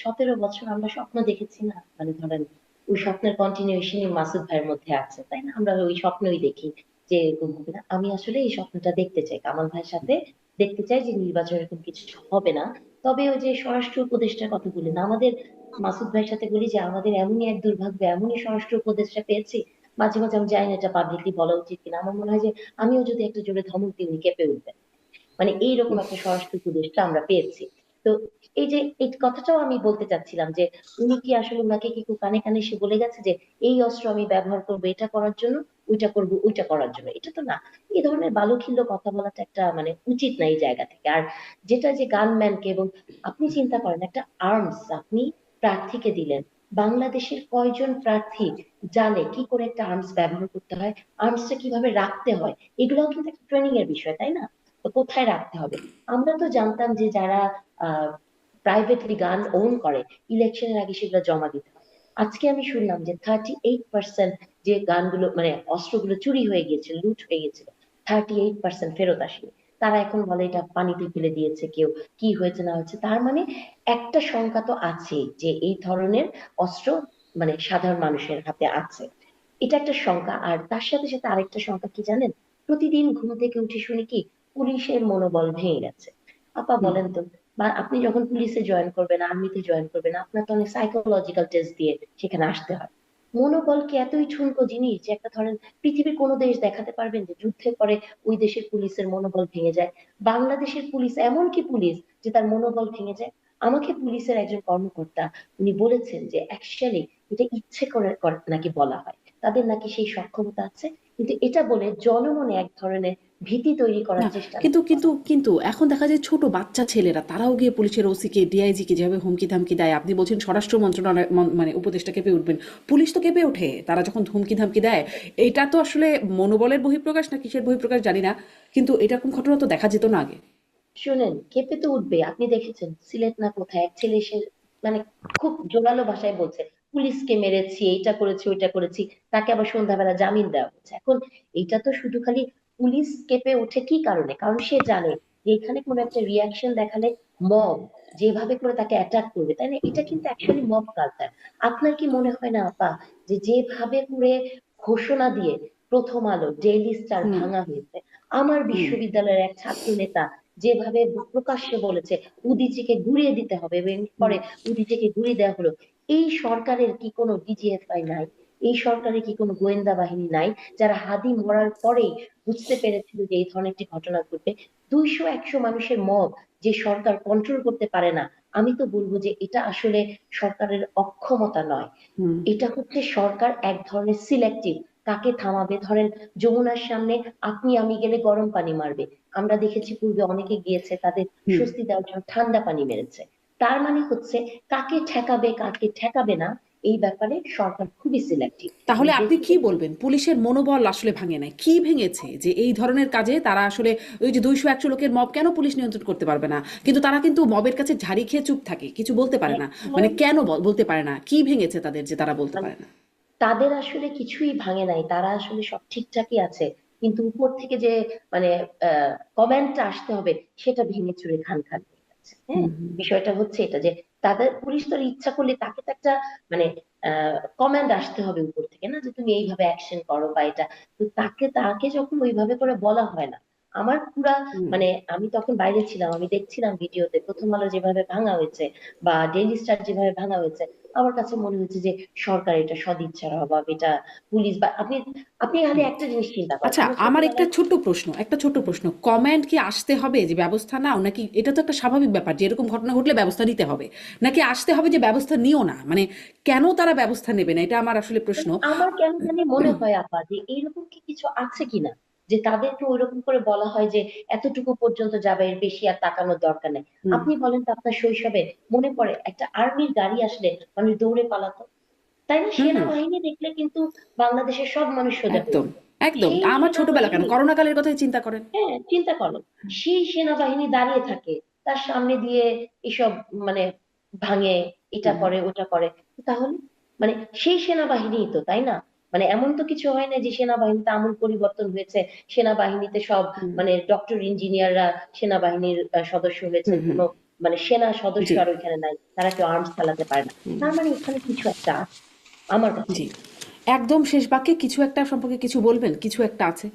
17 বছর আমরা স্বপ্ন দেখেছি না, মানে ধরেন ওই স্বপ্নের কন্টিনিউশনই মাসুদ ভাইয়ের মধ্যে আছে, তাই না? আমরা ওই স্বপ্নই দেখি যে এরকম হবে না। আমি আসলে এই স্বপ্নটা দেখতে চাই কামাল ভাইয়ের সাথে, দেখতে চাই যে নির্বাচন এরকম কিছু হবে না। তবে ওই যে স্বরাষ্ট্র উপদেষ্টার কথা বলি না, আমাদের মাসুদ ভাইয়ের সাথে বলি যে আমাদের এমনই এক দুর্ভাগ্য, এমনই স্বরাষ্ট্র উপদেষ্টা পেয়েছি। মাঝে মাঝে আমি জানি না এটা পাবলিকলি বলা উচিত কিনা, আমার মনে হয় যে আমিও যদি একটা জোরে ধমক দিই উনি কেঁপে উঠবেন। মানে এইরকম একটা স্বরাষ্ট্র উপদেষ্টা আমরা পেয়েছি। তো এই যে এই কথাটাও আমি বলতে চাচ্ছিলাম যে উনি কি আসলে, ওনাকে কি কেউ কানে কানে এসে বলে গেছে যে এই অস্ত্র আমি ব্যবহার করবো এটা করার জন্য, ওইটা করবো ওইটা করার জন্য? এটা তো না। এই ধরনের বালুখিল্য কথা বলাটা একটা মানে উচিত না এই জায়গা থেকে। আর যেটা যে গানম্যানকে, এবং আপনি চিন্তা করেন একটা আর্মস আপনি প্রার্থীকে দিলেন, বাংলাদেশের কয়জন প্রার্থী জানে কি করে একটা আর্মস ব্যবহার করতে হয়, আর্মসটা কিভাবে রাখতে হয়? এগুলোও কিন্তু একটা ট্রেনিং এর বিষয়, তাই না? তো কোথায় রাখতে হবে? আমরা তো জানতাম যে যারা প্রাইভেটলি গান ওন করে ইলেকশনের আগে সেগুলো জমা দিতে হয়। আজকে আমি শুনলাম যে 38% যে গানগুলো মানে অস্ত্রগুলো চুরি হয়ে গিয়েছিল, লুট হয়ে গেছিল, 38% ফেরত আসেনি। তারা এখন বলে এটা পানিতে ফেলে দিয়েছে কেউ, কি হয়েছে না হয়েছে। তার মানে একটা শঙ্কা তো আছে যে এই ধরনের অস্ত্র মানে সাধারণ মানুষের হাতে আছে। এটা একটা শঙ্কা। আর তার সাথে সাথে আরেকটা শঙ্কা কি জানেন? প্রতিদিন ঘুম থেকে উঠে শুনি কি পুলিশের মনোবল ভেঙে গেছে। আপা হুম। বলেন তো, বা আপনি যখন পুলিশে জয়েন করবেন, আর্মিতে জয়েন করবেন, আপনার তো অনেক সাইকোলজিক্যাল টেস্ট দিয়ে সেখানে আসতে হয়। মনোবল কি এতই ঠুনকো জিনিস যে একটা ধরেন পৃথিবীর কোনো দেশ দেখাতে পারবেন যে যুদ্ধের পরে ওই দেশের পুলিশের মনোবল ভেঙে যায়? বাংলাদেশের পুলিশ এমন কি পুলিশ যে তার মনোবল ভেঙে যায়? আমাকে পুলিশের একজন কর্মকর্তা উনি বলেছেন যে অ্যাকচুয়ালি এটা ইচ্ছে করে নাকি বলা হয়, তাদের নাকি সেই সক্ষমতা আছে, কিন্তু এটা বলে জনমনে এক ধরনের ভীতি তৈরি না, করার চেষ্টা কিন্তু নাকি করে। কিন্তু কিন্তু এখন দেখা যায় ছোট বাচ্চা ছেলেরা তারাও গিয়ে পুলিশের ওসিকে ডিআইজিকে যেভাবে হুমকি ধামকি দেয়, আপনি বলছেন স্বরাষ্ট্র মন্ত্রণালয় মানে উপদেষ্টা কেঁপে উঠবেন, পুলিশ তো কেঁপে ওঠে তারা যখন হুমকি ধামকি দেয়। এটা তো আসলে মনোবলের বহিঃপ্রকাশ না কিসের বহিঃপ্রকাশ জানি না, কিন্তু এরকম ঘটনা তো দেখা যেত না আগে। শুনেন, ক্ষেপে তো উঠবে। আপনি দেখেছেন সিলেট না কোথায় এক ছেলে এসে মানে খুব জোরালো ভাষায় বলছে পুলিশকে মেরেছি, এইটা করেছি ওইটা করেছি, তাকে আবার সন্ধ্যাবেলা জামিন দেওয়া হচ্ছে। এখন এইটা তো শুধু খালি পুলিশ কেঁপে ওঠে কি কারণে? কারণ সে জানে যে এখানে কোনো একটা রিয়াকশন দেখালে মব যেভাবে করে তাকে অ্যাটাক করবে, তাই না? এটা কিন্তু অ্যাকচুয়ালি মব কালচার। আপনার কি মনে হয় না আপা যে যেভাবে করে ঘোষণা দিয়ে প্রথম আলো, ডেইলি স্টার হুম। ভাঙা হয়েছে, আমার হুম। বিশ্ববিদ্যালয়ের এক ছাত্র নেতা যেভাবে প্রকাশ্যে বলেছে উদিচিকে ঘুরিয়ে দিতে হবে, এবং হুম। পরে উদিচিকে ঘুরিয়ে দেওয়া হলো, এই সরকারের কি কোনো ডিজিএফআই নাই? এই সরকারের কি কোনো গোয়েন্দা বাহিনী নাই যারা হাদি মরার পরেই বুঝতে পেরেছিল যে এই ধরনের একটি ঘটনা ঘটবে? 200-100 মানুষের মব যে সরকার কন্ট্রোল করতে পারে না, আমি তো বলবো যে এটা আসলে সরকারের অক্ষমতা নয়, হুম। এটা হচ্ছে সরকার এক ধরনের সিলেক্টিভ কাকে থামাবে। ধরেন যমুনার সামনে আপনি আমি গেলে গরম পানি মারবে, আমরা দেখেছি পূর্বে অনেকে গিয়েছে তাদের হুম। স্বস্তি দেওয়ার জন্য ঠান্ডা পানি মেরেছে। তার মানে হচ্ছে কাকে ঠেকাবে কাকে ঠেকাবে না, এই ব্যাপারে সরকার খুবই সিলেক্টিভ। তাহলে আপনি কি বেসিক্যালি বলবেন পুলিশের মনোবল আসলে ভাঙে নাই, কি ভেঙেছে যে এই ধরনের কাজে তারা আসলে ওই যে 200-100 লোকের মব কেন পুলিশ নিয়ন্ত্রণ করতে পারবে না, কিন্তু তারা কিন্তু মবের কাছে ঝাড়ি খেয়ে চুপ থাকে, কিছু বলতে পারে না। মানে কেন বলতে পারে না, কি ভেঙেছে তাদের যে তারা বলতে মানে পারে না? তাদের আসলে কিছুই ভাঙে নাই, তারা আসলে সব ঠিকঠাকই আছে, কিন্তু উপর থেকে যে মানে কমেন্টটা আসতে হবে সেটা ভেঙে চুরে খান খান হয়ে যাচ্ছে। হ্যাঁ, বিষয়টা হচ্ছে এটা যে তাদের পুলিশ তো ইচ্ছা করলে তাকে তো একটা মানে কমান্ড আসতে হবে উপর থেকে না, যে তুমি এইভাবে অ্যাকশন করো বা এটা। তো তাকে তাকে যখন ওইভাবে করে বলা হয় না, আমার পুরা হুম। মানে আমি তখন বাইরে ছিলাম, আমি দেখছিলাম ভিডিওতে প্রথম আলো যেভাবে ভাঙা হয়েছে বা ডেইলি স্টার যেভাবে ভাঙা হয়েছে, আমার কাছে মনে হচ্ছে যে সরকার এটা সদিচ্ছার অভাব, এটা পুলিশ বা আপনি আপনি খালি একটা জিনিস চিন্তা করেন, আচ্ছা, আমরা আমার একটা ছোটবেলায় ছোট্ট প্রশ্ন, একটা ছোট্ট প্রশ্ন, কমান্ড কি আসতে হবে যে ব্যবস্থা নাও, নাকি এটা তো একটা স্বাভাবিক ব্যাপার যে এরকম ঘটনা ঘটলে ব্যবস্থা নিতে হবে, নাকি আসতে হবে যে ব্যবস্থা নিও না, মানে কেন তারা ব্যবস্থা নেবে না, এটা আমার আসলে প্রশ্ন। আমার কেন জানি মনে হয় আপা যে এইরকম কি কিছু আছে কিনা, যে তাদেরকে ওইরকম করে বলা হয় যে এতটুকু পর্যন্ত যাবে, এর বেশি আর তাকানোর দরকার নেই। হুম। আপনি বলেন তো আপনার শৈশবে মনে পড়ে একটা আর্মির গাড়ি আসলে মানুষ দৌড়ে পালাতো, তাই না? হুম। হুম। সেনাবাহিনী দেখলে কিন্তু বাংলাদেশের সব মানুষ সোজা হয়ে একদম। যেত। একদম সেই আমার ছোটবেলা কেন সেনাবাহিনী, করোনাকালের কথাই চিন্তা করেন। হ্যাঁ চিন্তা করো, সেই সেনাবাহিনী দাঁড়িয়ে থাকে, তার সামনে দিয়ে এসব মানে ভাঙে, এটা হুম। করে ওটা করে। তাহলে মানে সেই সেনাবাহিনী তো, তাই না? মানে এমন তো কিছু হয় না যে সেনাবাহিনীতে আমূল পরিবর্তন হয়েছে, সেনাবাহিনীতে সব হুম। মানে ডক্টর ইঞ্জিনিয়াররা সেনাবাহিনীর সদস্য হয়েছে, হুম। হুম। কোনো মানে সেনা সদস্য জি আর ওইখানে নাই, তারা কেউ আর্মস চালাতে পারে না। তার মানে এখানে কিছু একটা আছে আমার কাছে। জি একদম শেষ বাক্যে কিছু একটা সম্পর্কে কিছু বলবেন, কিছু একটা আছে।